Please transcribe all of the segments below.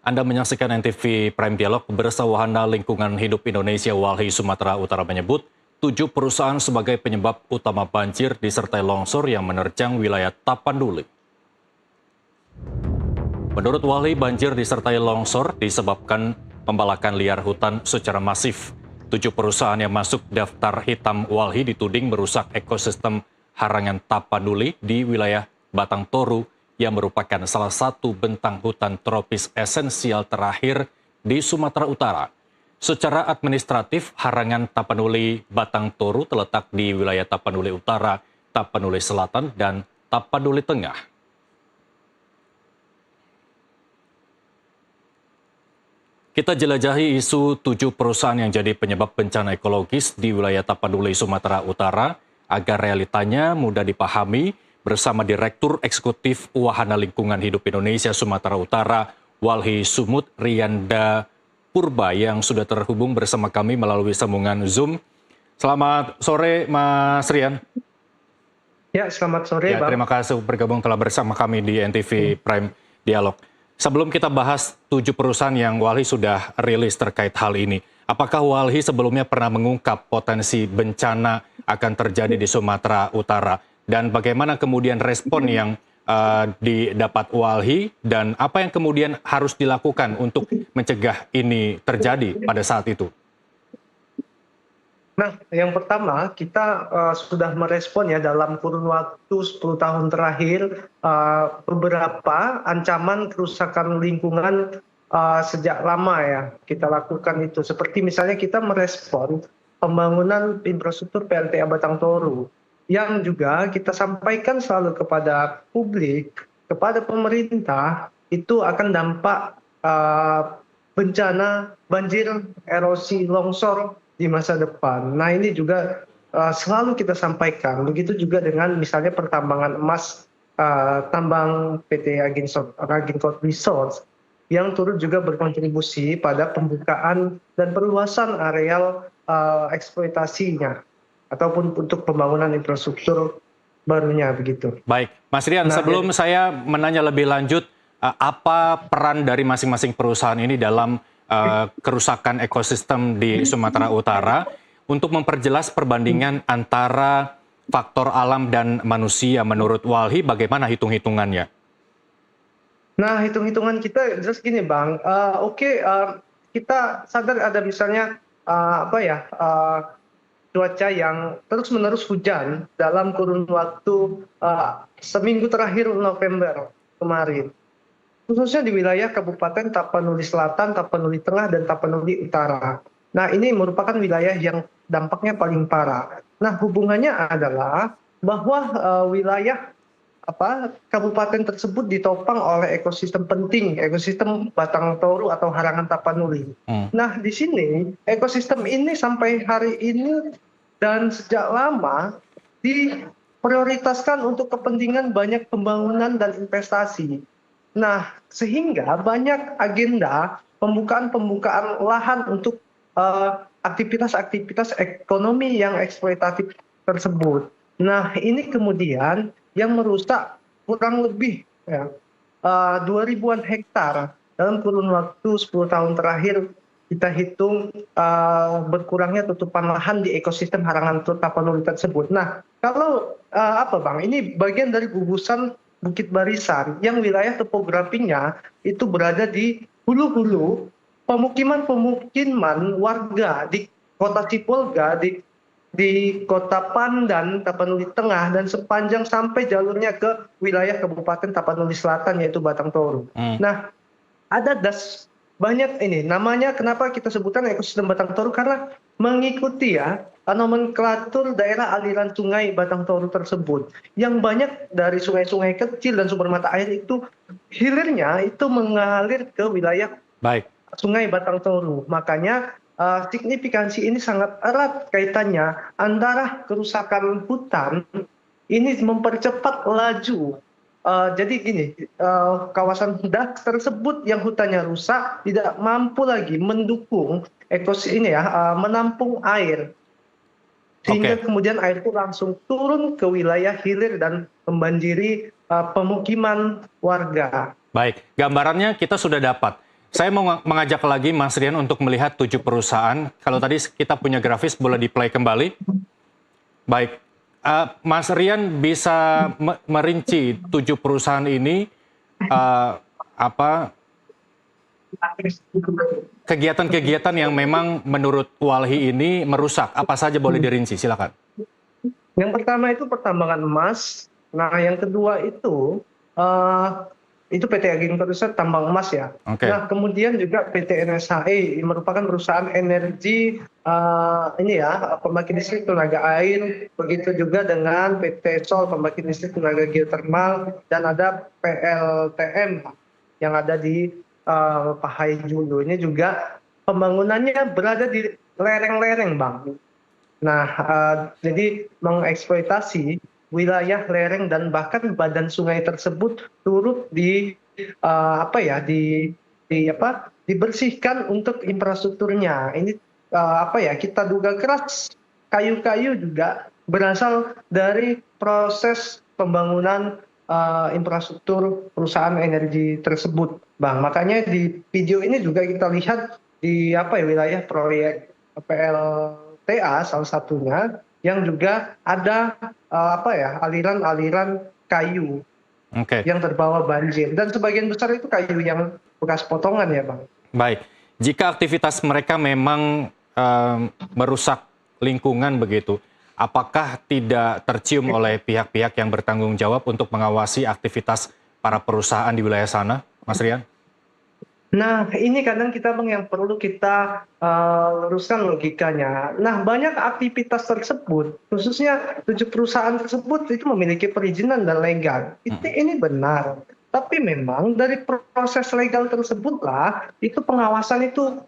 Anda menyaksikan NTV Prime Dialog bersama Wahana Lingkungan Hidup Indonesia Walhi Sumatera Utara menyebut 7 perusahaan sebagai penyebab utama banjir disertai longsor yang menerjang wilayah Tapanuli. Menurut Walhi, banjir disertai longsor disebabkan pembalakan liar hutan secara masif. 7 perusahaan yang masuk daftar hitam Walhi dituding merusak ekosistem harangan Tapanuli di wilayah Batang Toru yang merupakan salah satu bentang hutan tropis esensial terakhir di Sumatera Utara. Secara administratif, harangan Tapanuli Batang Toru terletak di wilayah Tapanuli Utara, Tapanuli Selatan, dan Tapanuli Tengah. Kita jelajahi isu 7 perusahaan yang jadi penyebab bencana ekologis di wilayah Tapanuli, Sumatera Utara agar realitanya mudah dipahami bersama Direktur Eksekutif Wahana Lingkungan Hidup Indonesia Sumatera Utara, Walhi Sumut Riyanda Purba yang sudah terhubung bersama kami melalui sambungan Zoom. Selamat sore, Mas Rian. Ya, selamat sore, Bang. Terima kasih bergabung telah bersama kami di NTV Prime Dialog. Sebelum kita bahas 7 perusahaan yang Walhi sudah rilis terkait hal ini, apakah Walhi sebelumnya pernah mengungkap potensi bencana akan terjadi di Sumatera Utara? Dan bagaimana kemudian respon yang didapat Walhi dan apa yang kemudian harus dilakukan untuk mencegah ini terjadi pada saat itu? Nah, yang pertama kita sudah merespon ya dalam kurun waktu 10 tahun terakhir beberapa ancaman kerusakan lingkungan sejak lama ya kita lakukan itu. Seperti misalnya kita merespon pembangunan infrastruktur PLTA Batang Toru yang juga kita sampaikan selalu kepada publik, kepada pemerintah, itu akan dampak bencana banjir, erosi, longsor di masa depan. Nah ini juga selalu kita sampaikan, begitu juga dengan misalnya pertambangan emas tambang PT Agincourt Resource yang turut juga berkontribusi pada pembukaan dan perluasan areal eksploitasinya ataupun untuk pembangunan infrastruktur barunya begitu. Baik, Mas Rian, sebelum saya menanya lebih lanjut, apa peran dari masing-masing perusahaan ini dalam kerusakan ekosistem di Sumatera Utara untuk memperjelas perbandingan antara faktor alam dan manusia menurut Walhi, bagaimana hitung-hitungannya? Nah, hitung-hitungan kita jelas gini, Bang. Kita sadar ada misalnya cuaca yang terus-menerus hujan dalam kurun waktu seminggu terakhir November kemarin. Khususnya di wilayah Kabupaten Tapanuli Selatan, Tapanuli Tengah, dan Tapanuli Utara. Nah, ini merupakan wilayah yang dampaknya paling parah. Nah, hubungannya adalah bahwa wilayah kabupaten tersebut ditopang oleh ekosistem penting, ekosistem Batang Toru atau harangan Tapanuli. Nah, di sini ekosistem ini sampai hari ini dan sejak lama diprioritaskan untuk kepentingan banyak pembangunan dan investasi. Nah, sehingga banyak agenda pembukaan lahan untuk aktivitas-aktivitas ekonomi yang eksploitatif tersebut. Nah, ini kemudian yang merusak kurang lebih 2.000-an hektar dalam kurun waktu 10 tahun terakhir. Kita hitung berkurangnya tutupan lahan di ekosistem harangan Tapanuli tersebut. Nah, kalau Bang, ini bagian dari gugusan Bukit Barisan yang wilayah topografinya itu berada di hulu-hulu pemukiman warga di Kota Cipolga, di Kota Pandan, Tapanuli Tengah, dan sepanjang sampai jalurnya ke wilayah Kabupaten Tapanuli Selatan yaitu Batang Toru. Nah, ada banyak ini namanya, kenapa kita sebutkan ekosistem Batang Toru, karena mengikuti nomenklatur daerah aliran sungai Batang Toru tersebut yang banyak dari sungai-sungai kecil dan sumber mata air itu hilirnya itu mengalir ke wilayah sungai Batang Toru. Makanya signifikansi ini sangat erat kaitannya antara kerusakan hutan ini mempercepat laju. Jadi gini, kawasan DAX tersebut yang hutannya rusak tidak mampu lagi mendukung menampung air. Sehingga kemudian air itu langsung turun ke wilayah hilir dan membanjiri pemukiman warga. Baik, gambarannya kita sudah dapat. Saya mau mengajak lagi Mas Rian untuk melihat 7 perusahaan. Kalau tadi kita punya grafis, boleh di-play kembali. Baik, Mas Rian bisa merinci 7 perusahaan ini apa kegiatan-kegiatan yang memang menurut Walhi ini merusak. Apa saja boleh dirinci? Silakan. Yang pertama itu pertambangan emas. Nah, yang kedua itu PT Ageng Perusahaan Tambang Emas ya. Oke. Nah, kemudian juga PT NSHE merupakan perusahaan energi pembangkit listrik tenaga air. Begitu juga dengan PT Sol pembangkit listrik tenaga geotermal, dan ada PLTM yang ada di Pahai Julu. Ini juga pembangunannya berada di lereng-lereng, Bang. Nah, jadi mengeksploitasi wilayah lereng dan bahkan badan sungai tersebut turut dibersihkan untuk infrastrukturnya. Ini kita duga keras kayu-kayu juga berasal dari proses pembangunan infrastruktur perusahaan energi tersebut, Bang. Makanya di video ini juga kita lihat di wilayah proyek PLTA salah satunya yang juga ada aliran-aliran kayu yang terbawa banjir, dan sebagian besar itu kayu yang bekas potongan ya, Bang. Baik, jika aktivitas mereka memang merusak lingkungan begitu, apakah tidak tercium oleh pihak-pihak yang bertanggung jawab untuk mengawasi aktivitas para perusahaan di wilayah sana, Mas Rian? Nah, ini kadang kita yang perlu kita luruskan logikanya. Nah, banyak aktivitas tersebut, khususnya 7 perusahaan tersebut itu memiliki perizinan dan legal. Ini benar. Tapi memang dari proses legal tersebutlah, itu pengawasan itu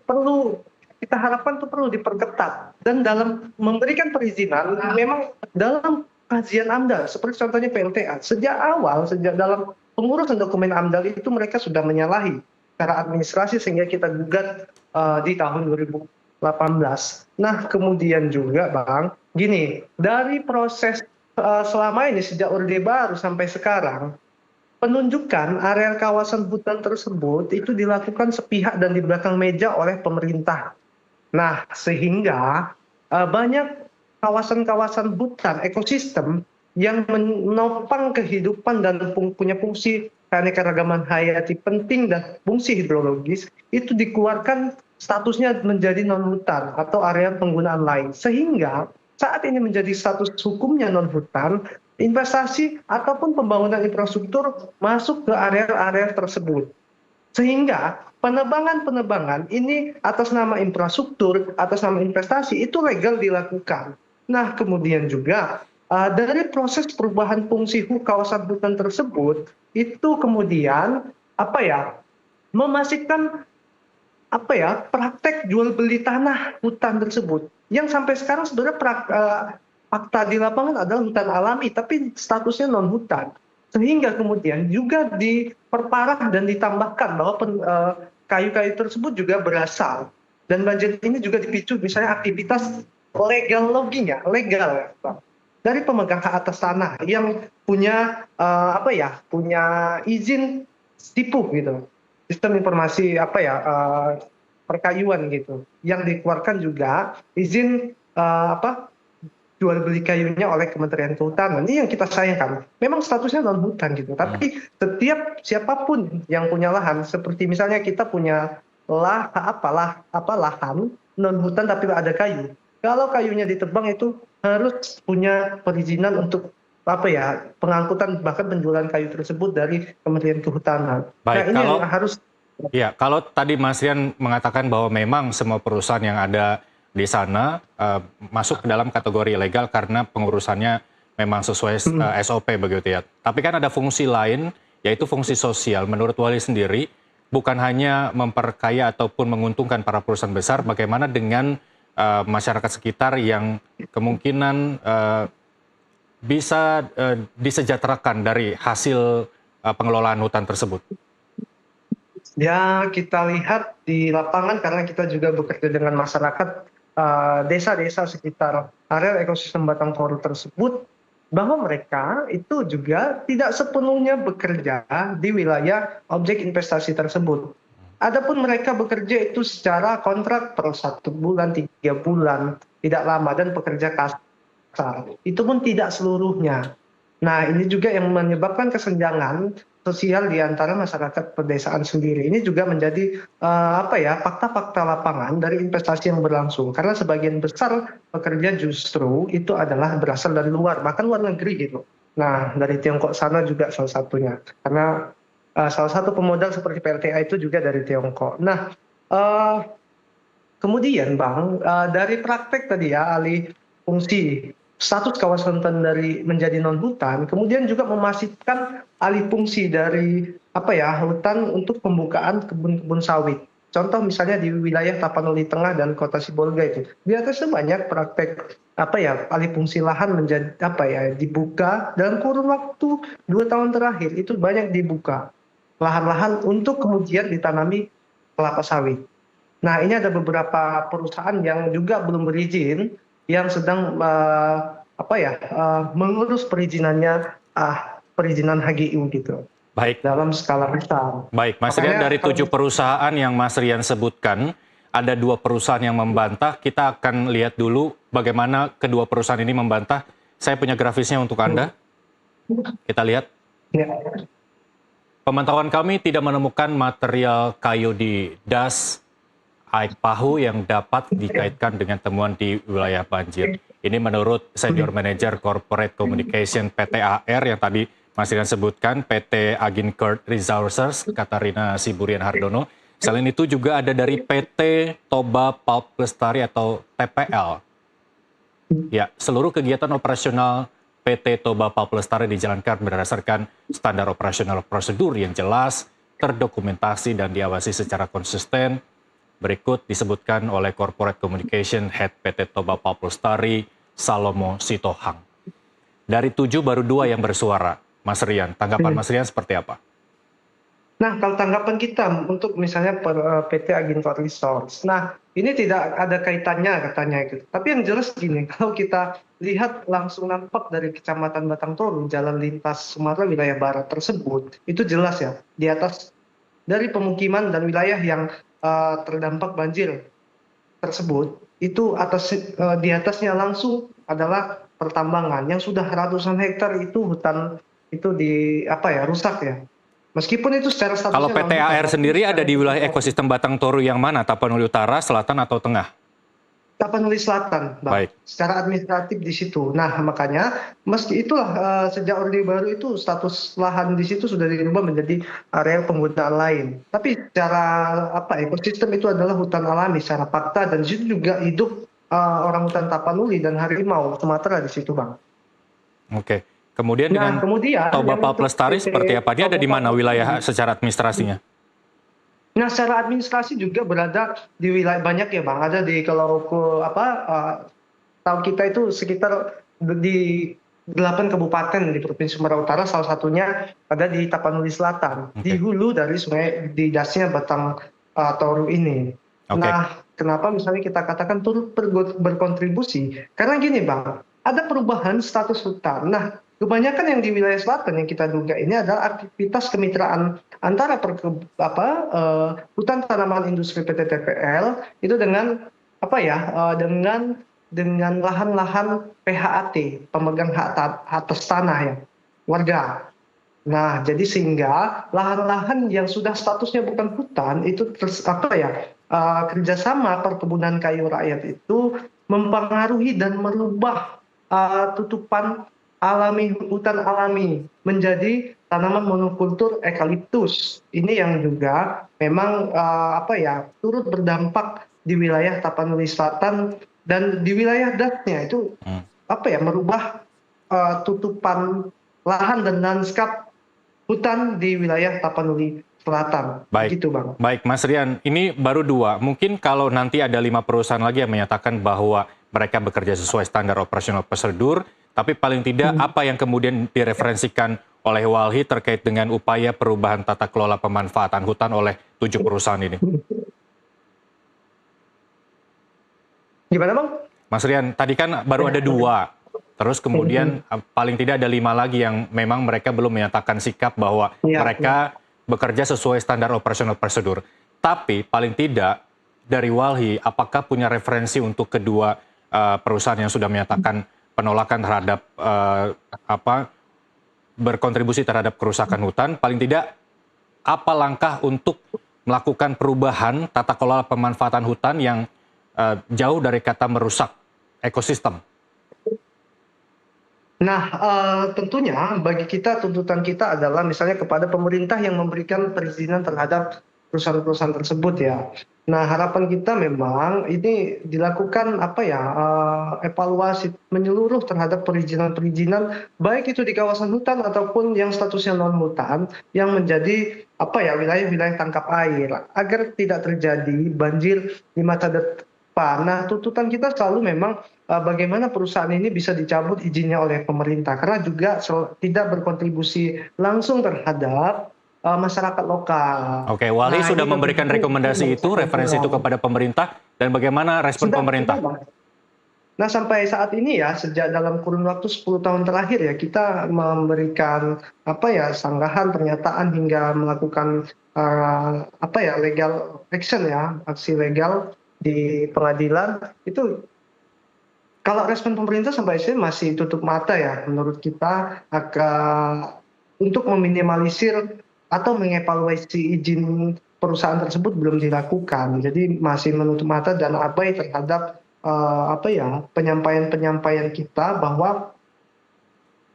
kita harapkan itu perlu diperketat. Dan dalam memberikan perizinan, memang dalam kajian AMDAL, seperti contohnya PLTA, sejak dalam pengurusan dokumen AMDAL itu mereka sudah menyalahi secara administrasi sehingga kita gugat di tahun 2018. Nah, kemudian juga, Bang, gini, dari proses selama ini sejak Orde Baru sampai sekarang, penunjukan area kawasan hutan tersebut itu dilakukan sepihak dan di belakang meja oleh pemerintah. Nah, sehingga banyak kawasan-kawasan hutan ekosistem yang menopang kehidupan dan punya fungsi keanekaragaman hayati penting dan fungsi hidrologis itu dikeluarkan statusnya menjadi non-hutan atau area penggunaan lain. Sehingga saat ini menjadi status hukumnya non-hutan, investasi ataupun pembangunan infrastruktur masuk ke area-area tersebut. Sehingga penebangan ini atas nama infrastruktur, atas nama investasi itu legal dilakukan. Nah, kemudian juga dari proses perubahan fungsi kawasan hutan tersebut itu kemudian memastikan praktek jual beli tanah hutan tersebut yang sampai sekarang sebenarnya fakta di lapangan adalah hutan alami tapi statusnya non hutan, sehingga kemudian juga diperparah dan ditambahkan bahwa kayu-kayu tersebut juga berasal, dan banjir ini juga dipicu misalnya aktivitas legal logging legal dari pemegang hak atas tanah yang punya punya izin SIPU gitu, sistem informasi perkayuan gitu, yang dikeluarkan juga izin jual beli kayunya oleh Kementerian Kehutanan. Ini yang kita sayangkan. Memang statusnya non hutan gitu, tapi setiap siapapun yang punya lahan, seperti misalnya kita punya lahan non hutan tapi ada kayu. Kalau kayunya ditebang itu harus punya perizinan untuk pengangkutan bahkan penjualan kayu tersebut dari Kementerian Kehutanan. Baik, nah, ini yang harus. Ya, kalau tadi Mas Rian mengatakan bahwa memang semua perusahaan yang ada di sana masuk ke dalam kategori ilegal karena pengurusannya memang sesuai SOP begitu ya. Tapi kan ada fungsi lain, yaitu fungsi sosial. Menurut Walhi sendiri, bukan hanya memperkaya ataupun menguntungkan para perusahaan besar, bagaimana dengan masyarakat sekitar yang kemungkinan bisa disejahterakan dari hasil pengelolaan hutan tersebut? Ya, kita lihat di lapangan karena kita juga bekerja dengan masyarakat desa-desa sekitar area ekosistem Batang Toru tersebut, bahwa mereka itu juga tidak sepenuhnya bekerja di wilayah objek investasi tersebut. Adapun mereka bekerja itu secara kontrak per 1 bulan, 3 bulan, tidak lama dan pekerja kasar. Itu pun tidak seluruhnya. Nah, ini juga yang menyebabkan kesenjangan sosial di antara masyarakat pedesaan sendiri. Ini juga menjadi fakta-fakta lapangan dari investasi yang berlangsung. Karena sebagian besar pekerja justru itu adalah berasal dari luar, bahkan luar negeri gitu. Nah, dari Tiongkok sana juga salah satunya. Karena salah satu pemodal seperti PLTA itu juga dari Tiongkok. Nah, eh, kemudian Bang, dari praktek tadi ya, alih fungsi status kawasan hutan dari menjadi non hutan, kemudian juga memastikan alih fungsi dari hutan untuk pembukaan kebun-kebun sawit. Contoh misalnya di wilayah Tapanuli Tengah dan Kota Sibolga itu, di atasnya banyak praktek alih fungsi lahan menjadi dibuka dalam kurun waktu 2 tahun terakhir itu banyak dibuka lahan-lahan untuk kemudian ditanami kelapa sawit. Nah, ini ada beberapa perusahaan yang juga belum berizin, yang sedang mengurus perizinannya, perizinan HGU gitu, Baik, dalam skala besar. baik. Mas Rian, Makanya dari 7 kalau perusahaan yang Mas Rian sebutkan, ada 2 perusahaan yang membantah. Kita akan lihat dulu bagaimana kedua perusahaan ini membantah. Saya punya grafisnya untuk Anda. Kita lihat. ya, Pemantauan kami tidak menemukan material kayu di das Aik Pahu yang dapat dikaitkan dengan temuan di wilayah banjir. Ini menurut Senior Manager Corporate Communication PT AR yang tadi Mas Rian sebutkan, PT Aginkert Resources, Katarina Siburian Hardono. Selain itu juga ada dari PT Toba Pulp Lestari atau TPL. Ya, seluruh kegiatan operasional PT Toba Pulp Lestari dijalankan berdasarkan standar operasional prosedur yang jelas, terdokumentasi dan diawasi secara konsisten. Berikut disebutkan oleh Corporate Communication Head PT Toba Pulp Lestari, Salomo Sitohang. Dari 7 baru 2 yang bersuara. Mas Rian, tanggapan Mas Rian seperti apa? Nah, kalau tanggapan kita untuk misalnya PT Aginkert Resources, nah ini tidak ada kaitannya katanya gitu. Tapi yang jelas gini, kalau kita lihat langsung nampak dari Kecamatan Batang Toru, jalan lintas Sumatera wilayah barat tersebut, itu jelas ya, di atas dari pemukiman dan wilayah yang terdampak banjir tersebut, itu di atasnya langsung adalah pertambangan yang sudah ratusan hektar itu hutan itu rusak ya. Meskipun itu secara statusnya Kalau PT AR sendiri ada di wilayah ekosistem Batang Toru yang mana? Tapanuli Utara, Selatan, atau Tengah? Tapanuli Selatan, Bang. Baik. Secara administratif di situ. Nah, makanya meski itulah sejak Orde Baru itu status lahan di situ sudah dirubah menjadi area penggunaan lain. Tapi secara ekosistem itu adalah hutan alami secara fakta, dan di situ juga hidup orang hutan Tapanuli dan harimau Sumatera di situ, Bang. Oke. Kemudian Nah, dengan kemudian Toba yang Pulp untuk Lestari PT seperti apa? Dia ada di mana Toba wilayah secara administrasinya? Nah, secara administrasi juga berada di wilayah banyak ya, Bang. Ada di kalau tahu kita itu sekitar di 8 kabupaten di Provinsi Sumatera Utara, salah satunya ada di Tapanuli Selatan, di Oke. hulu dari sungai di dasnya Batang Toru ini. Oke. Nah, kenapa misalnya kita katakan turut berkontribusi? Karena gini, Bang, ada perubahan status hutan. Nah, kebanyakan yang di wilayah selatan yang kita duga ini adalah aktivitas kemitraan antara hutan tanaman industri PT TPL itu dengan dengan lahan-lahan PHAT, pemegang hak atas tanah ya, warga. Nah, jadi sehingga lahan-lahan yang sudah statusnya bukan hutan itu kerjasama perkebunan kayu rakyat itu mempengaruhi dan merubah tutupan alami, hutan alami menjadi tanaman monokultur eukaliptus. Ini yang juga memang turut berdampak di wilayah Tapanuli Selatan dan di wilayah dasnya itu merubah tutupan lahan dan lanskap hutan di wilayah Tapanuli Selatan. Baik, Gitu, Bang. baik Mas Rian, ini baru 2. Mungkin kalau nanti ada 5 perusahaan lagi yang menyatakan bahwa mereka bekerja sesuai standar operasional prosedur, tapi paling tidak apa yang kemudian direferensikan oleh Walhi terkait dengan upaya perubahan tata kelola pemanfaatan hutan oleh 7 perusahaan ini? Gimana, Bang? Mas Rian, tadi kan baru ada 2. Terus kemudian paling tidak ada 5 lagi yang memang mereka belum menyatakan sikap bahwa mereka bekerja sesuai standar operasional prosedur. Tapi paling tidak dari Walhi, apakah punya referensi untuk kedua perusahaan yang sudah menyatakan penolakan terhadap berkontribusi terhadap kerusakan hutan? Paling tidak apa langkah untuk melakukan perubahan tata kelola pemanfaatan hutan yang jauh dari kata merusak ekosistem? Nah, tentunya bagi kita tuntutan kita adalah misalnya kepada pemerintah yang memberikan perizinan terhadap perusahaan-perusahaan tersebut ya. Nah, harapan kita memang ini dilakukan evaluasi menyeluruh terhadap perizinan-perizinan baik itu di kawasan hutan ataupun yang statusnya non hutan yang menjadi wilayah-wilayah tangkap air agar tidak terjadi banjir di masa depan. Nah, tuntutan kita selalu memang bagaimana perusahaan ini bisa dicabut izinnya oleh pemerintah karena juga tidak berkontribusi langsung terhadap masyarakat lokal. Oke, Walhi Nah, sudah ini memberikan tentunya rekomendasi itu, referensi itu kepada pemerintah, dan bagaimana respon pemerintah? Bang. Nah, sampai saat ini ya, sejak dalam kurun waktu 10 tahun terakhir ya, kita memberikan sanggahan, pernyataan hingga melakukan legal action ya, aksi legal di pengadilan. Itu kalau respon pemerintah sampai sini masih tutup mata ya, menurut kita untuk meminimalisir atau mengevaluasi izin perusahaan tersebut belum dilakukan. Jadi masih menutup mata dan abai terhadap penyampaian-penyampaian kita bahwa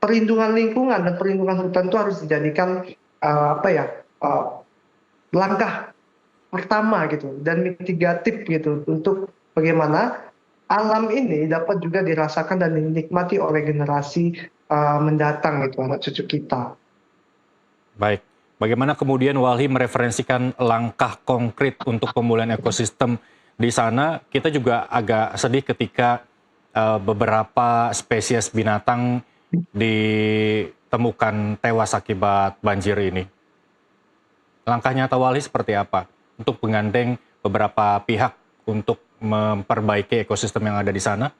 perlindungan lingkungan dan perlindungan hutan itu harus dijadikan langkah pertama gitu dan mitigatif gitu untuk bagaimana alam ini dapat juga dirasakan dan dinikmati oleh generasi mendatang gitu, anak cucu kita. Baik, bagaimana kemudian Walhi mereferensikan langkah konkret untuk pemulihan ekosistem di sana? Kita juga agak sedih ketika beberapa spesies binatang ditemukan tewas akibat banjir ini. Langkah nyata Walhi seperti apa untuk menggandeng beberapa pihak untuk memperbaiki ekosistem yang ada di sana?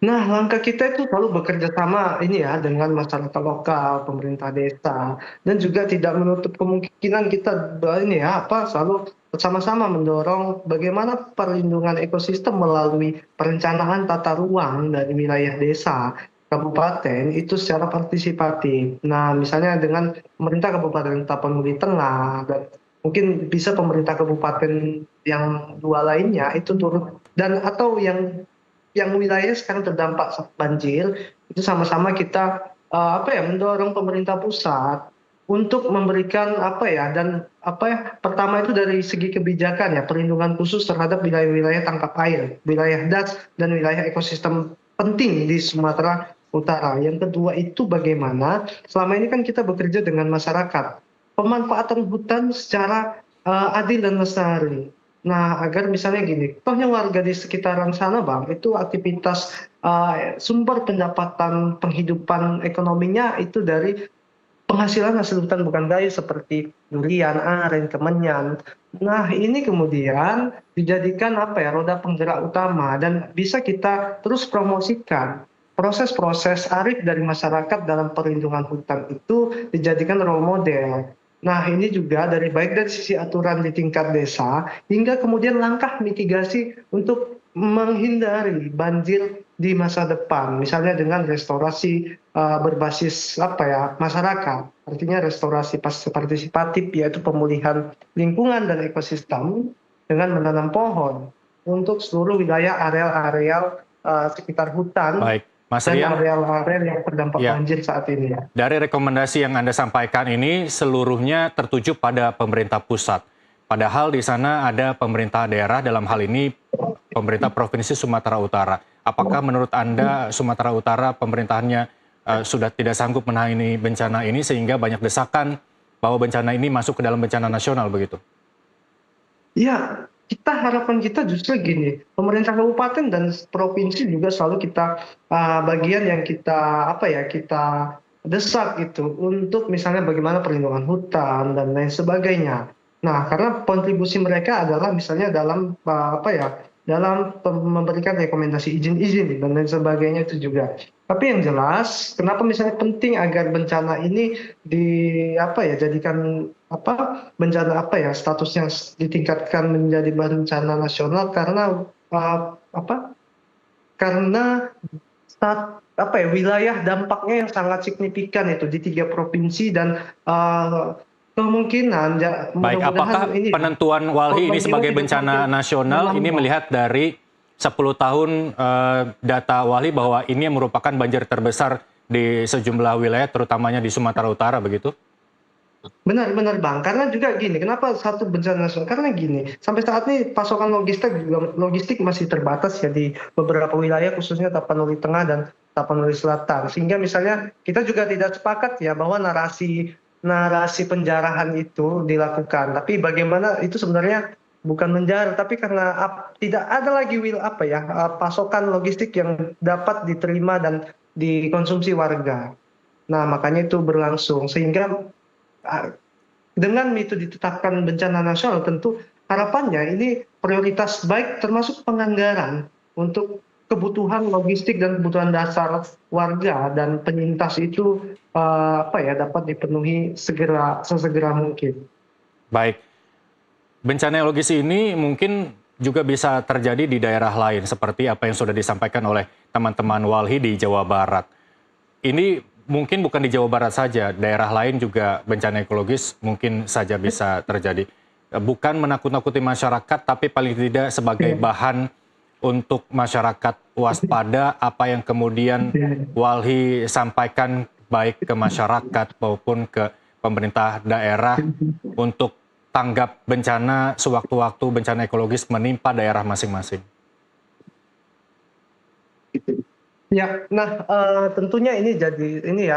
Nah, langkah kita itu selalu bekerja sama dengan masyarakat lokal, pemerintah desa, dan juga tidak menutup kemungkinan kita selalu bersama-sama mendorong bagaimana perlindungan ekosistem melalui perencanaan tata ruang dari wilayah desa, kabupaten itu secara partisipatif. Nah, misalnya dengan pemerintah Kabupaten Tapanuli Tengah dan mungkin bisa pemerintah kabupaten yang dua lainnya itu turut dan atau yang wilayah sekarang terdampak banjir itu sama-sama kita mendorong pemerintah pusat untuk memberikan pertama itu dari segi kebijakan ya perlindungan khusus terhadap wilayah-wilayah tangkap air, wilayah das dan wilayah ekosistem penting di Sumatera Utara. Yang kedua itu bagaimana selama ini kan kita bekerja dengan masyarakat pemanfaatan hutan secara adil dan lestari. Nah, agar misalnya gini, tohnya warga di sekitaran sana, Bang, itu aktivitas sumber pendapatan penghidupan ekonominya itu dari penghasilan hasil hutan bukan kayu seperti durian, aren, kemenyan. Nah, ini kemudian dijadikan roda penggerak utama dan bisa kita terus promosikan. Proses-proses arif dari masyarakat dalam perlindungan hutan itu dijadikan role model. Nah, ini juga baik dari sisi aturan di tingkat desa hingga kemudian langkah mitigasi untuk menghindari banjir di masa depan. Misalnya dengan restorasi berbasis masyarakat. Artinya restorasi partisipatif yaitu pemulihan lingkungan dan ekosistem dengan menanam pohon untuk seluruh wilayah areal-areal sekitar hutan. Baik. Mas Dan Rian, area-area yang terdampak banjir saat ini ya. Dari rekomendasi yang Anda sampaikan ini seluruhnya tertuju pada pemerintah pusat. Padahal di sana ada pemerintah daerah, dalam hal ini pemerintah Provinsi Sumatera Utara. Apakah menurut Anda Sumatera Utara pemerintahannya sudah tidak sanggup menangani bencana ini sehingga banyak desakan bahwa bencana ini masuk ke dalam bencana nasional begitu? Ya, harapan kita justru gini, pemerintah kabupaten dan provinsi juga selalu kita bagian yang kita kita desak gitu untuk misalnya bagaimana perlindungan hutan dan lain sebagainya. Nah, karena kontribusi mereka adalah misalnya dalam dalam memberikan rekomendasi izin-izin dan lain sebagainya itu juga. Tapi yang jelas, kenapa misalnya penting agar bencana ini jadikan statusnya ditingkatkan menjadi bencana nasional karena karena wilayah dampaknya yang sangat signifikan itu di 3 provinsi dan kemungkinan Baik, apakah ini penentuan Walhi ini sebagai korban jiwa bencana juga nasional ini menambah. melihat dari 10 tahun data Walhi bahwa ini merupakan banjir terbesar di sejumlah wilayah terutamanya di Sumatera Utara begitu? Benar Bang, karena juga gini, kenapa satu bencana nasional? Karena gini, sampai saat ini pasokan logistik masih terbatas ya di beberapa wilayah khususnya Tapanuli Tengah dan Tapanuli Selatan. Sehingga misalnya kita juga tidak sepakat ya bahwa narasi penjarahan itu dilakukan. Tapi bagaimana itu sebenarnya bukan menjara, tapi karena tidak ada lagi pasokan logistik yang dapat diterima dan dikonsumsi warga. Nah, makanya itu berlangsung sehingga dengan itu ditetapkan bencana nasional, tentu harapannya ini prioritas baik termasuk penganggaran untuk kebutuhan logistik dan kebutuhan dasar warga dan penyintas itu dapat dipenuhi sesegera mungkin. Baik, bencana logis ini mungkin juga bisa terjadi di daerah lain seperti apa yang sudah disampaikan oleh teman-teman Walhi di Jawa Barat. Ini mungkin bukan di Jawa Barat saja, daerah lain juga bencana ekologis mungkin saja bisa terjadi. Bukan menakut-nakuti masyarakat, tapi paling tidak sebagai bahan untuk masyarakat waspada apa yang kemudian Walhi sampaikan baik ke masyarakat maupun ke pemerintah daerah untuk tanggap bencana sewaktu-waktu bencana ekologis menimpa daerah masing-masing. Ya, nah tentunya ini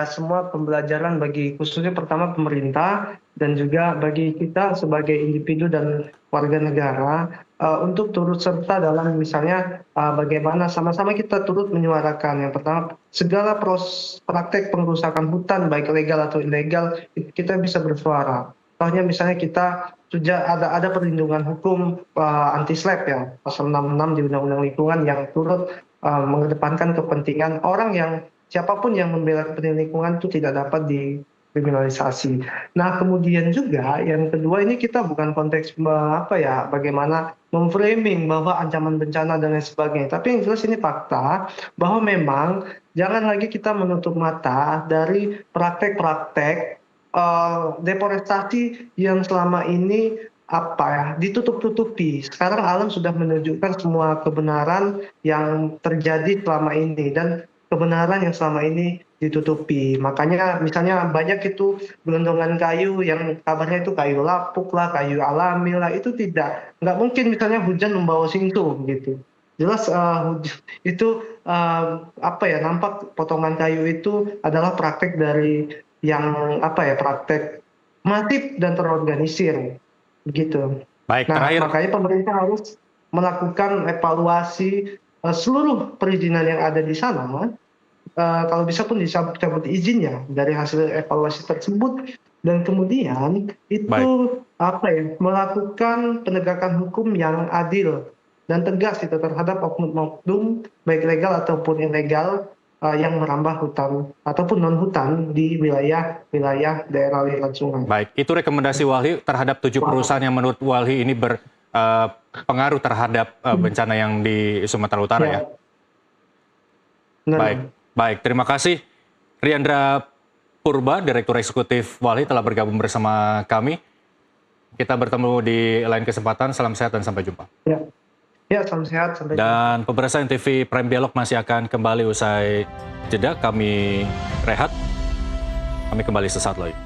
semua pembelajaran bagi khususnya pertama pemerintah dan juga bagi kita sebagai individu dan warga negara untuk turut serta dalam misalnya bagaimana sama-sama kita turut menyuarakan. Yang pertama, segala praktek pengerusakan hutan baik legal atau ilegal kita bisa bersuara. Contohnya misalnya kita sudah ada perlindungan hukum anti slap ya, pasal 66 di Undang-Undang Lingkungan yang turut mengedepankan kepentingan orang yang siapapun yang membela kepentingan lingkungan itu tidak dapat dikriminalisasi. Nah, kemudian juga yang kedua ini kita bukan konteks bagaimana memframing bahwa ancaman bencana dan lain sebagainya. Tapi yang jelas ini fakta bahwa memang jangan lagi kita menutup mata dari praktek-praktek deforestasi yang selama ini ditutup-tutupi. Sekarang alam sudah menunjukkan semua kebenaran yang terjadi selama ini dan kebenaran yang selama ini ditutupi. Makanya misalnya banyak itu gelondongan kayu yang kabarnya itu kayu lapuk lah, kayu alami lah, itu nggak mungkin misalnya hujan membawa singtung gitu. Jelas itu nampak potongan kayu itu adalah praktek dari yang praktek masif dan terorganisir. Begitu. Baik, Nah, terakhir. makanya pemerintah harus melakukan evaluasi seluruh perizinan yang ada di sana. Kalau bisa pun dicabut izinnya dari hasil evaluasi tersebut dan kemudian itu melakukan penegakan hukum yang adil dan tegas itu terhadap oknum-oknum baik legal ataupun ilegal yang merambah hutan ataupun non-hutan di wilayah daerah aliran sungai. Baik, itu rekomendasi Walhi terhadap 7 perusahaan yang menurut Walhi ini berpengaruh terhadap bencana yang di Sumatera Utara ya. Baik, terima kasih Riandra Purba, Direktur Eksekutif Walhi telah bergabung bersama kami. Kita bertemu di lain kesempatan, salam sehat dan sampai jumpa. Ya, salam sehat. Sampai jumpa. Dan pemirsa TV Prime Dialog masih akan kembali usai jeda. Kami rehat. Kami kembali sesaat lagi.